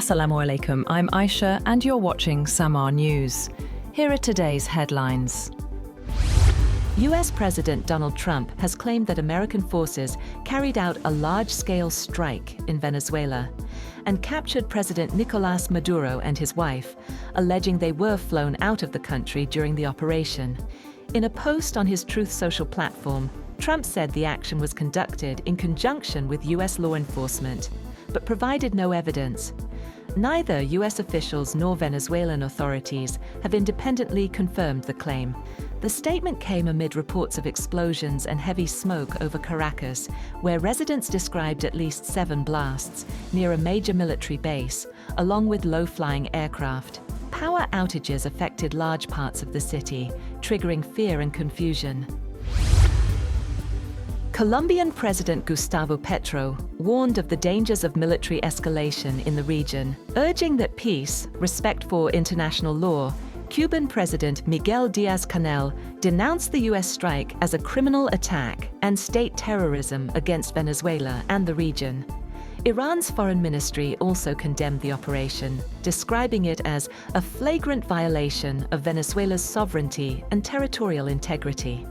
Assalamu alaikum, I'm Aisha and you're watching Samaa News. Here are today's headlines. US President Donald Trump has claimed that American forces carried out a large-scale strike in Venezuela and captured President Nicolás Maduro and his wife, alleging they were flown out of the country during the operation. In a post on his Truth Social platform, Trump said the action was conducted in conjunction with US law enforcement, but provided no evidence. Neither US officials nor Venezuelan authorities have independently confirmed the claim. The statement came amid reports of explosions and heavy smoke over Caracas, where residents described at least 7 blasts near a major military base, along with low-flying aircraft. Power outages affected large parts of the city, triggering fear and confusion. Colombian President Gustavo Petro warned of the dangers of military escalation in the region, urging that peace, respect for international law. Cuban President Miguel Díaz-Canel denounced the US strike as a criminal attack and state terrorism against Venezuela and the region. Iran's foreign ministry also condemned the operation, describing it as a flagrant violation of Venezuela's sovereignty and territorial integrity.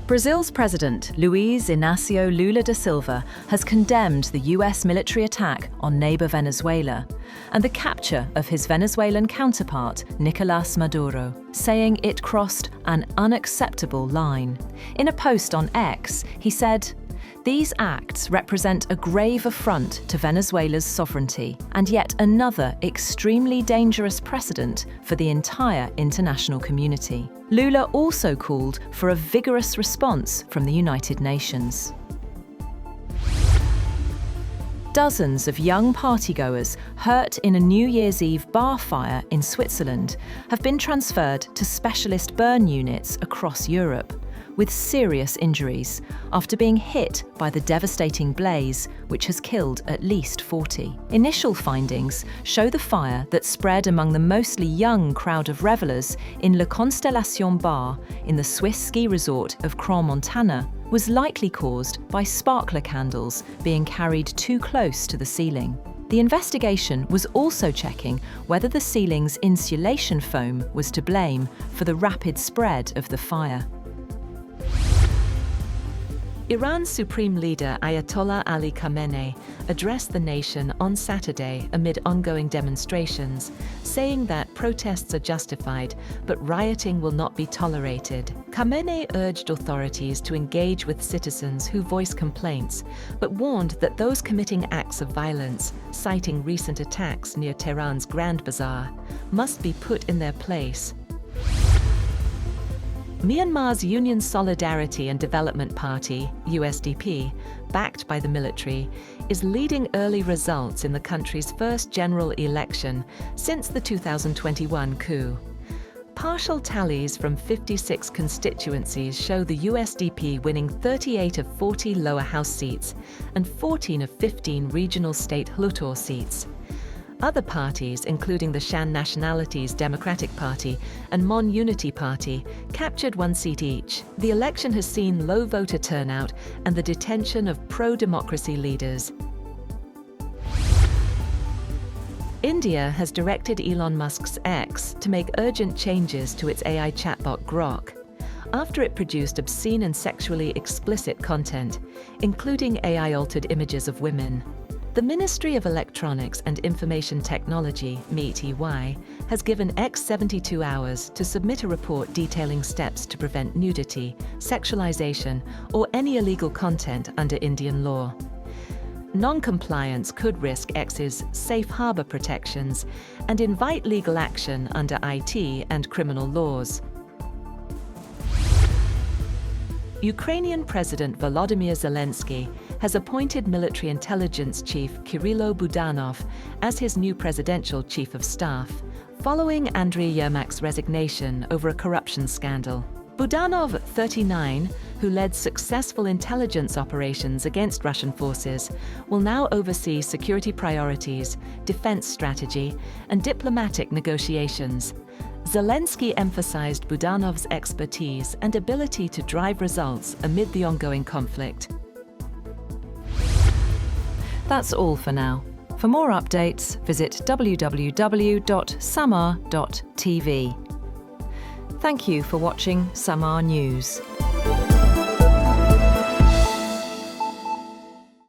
Brazil's President Luiz Inácio Lula da Silva has condemned the US military attack on neighbor Venezuela and the capture of his Venezuelan counterpart, Nicolás Maduro, saying it crossed an unacceptable line. In a post on X, he said, "These acts represent a grave affront to Venezuela's sovereignty and yet another extremely dangerous precedent for the entire international community." Lula also called for a vigorous response from the United Nations. Dozens of young partygoers hurt in a New Year's Eve bar fire in Switzerland have been transferred to specialist burn units across Europe, with serious injuries after being hit by the devastating blaze, which has killed at least 40. Initial findings show the fire that spread among the mostly young crowd of revelers in Le Constellation Bar in the Swiss ski resort of Crans-Montana was likely caused by sparkler candles being carried too close to the ceiling. The investigation was also checking whether the ceiling's insulation foam was to blame for the rapid spread of the fire. Iran's Supreme Leader Ayatollah Ali Khamenei addressed the nation on Saturday amid ongoing demonstrations, saying that protests are justified, but rioting will not be tolerated. Khamenei urged authorities to engage with citizens who voice complaints, but warned that those committing acts of violence, citing recent attacks near Tehran's Grand Bazaar, must be put in their place. Myanmar's Union Solidarity and Development Party, USDP, backed by the military, is leading early results in the country's first general election since the 2021 coup. Partial tallies from 56 constituencies show the USDP winning 38 of 40 lower house seats and 14 of 15 regional state Hluttaw seats. Other parties, including the Shan Nationalities Democratic Party and Mon Unity Party, captured 1 seat each. The election has seen low voter turnout and the detention of pro-democracy leaders. India has directed Elon Musk's X to make urgent changes to its AI chatbot Grok, after it produced obscene and sexually explicit content, including AI-altered images of women. The Ministry of Electronics and Information Technology, MeitY, has given X 72 hours to submit a report detailing steps to prevent nudity, sexualization, or any illegal content under Indian law. Non-compliance could risk X's safe harbor protections and invite legal action under IT and criminal laws. Ukrainian President Volodymyr Zelensky has appointed military intelligence chief Kirylo Budanov as his new presidential chief of staff, following Andriy Yermak's resignation over a corruption scandal. Budanov, 39, who led successful intelligence operations against Russian forces, will now oversee security priorities, defense strategy, and diplomatic negotiations. Zelensky emphasized Budanov's expertise and ability to drive results amid the ongoing conflict. That's all for now. For more updates, visit www.samaa.tv. Thank you for watching Samaa News.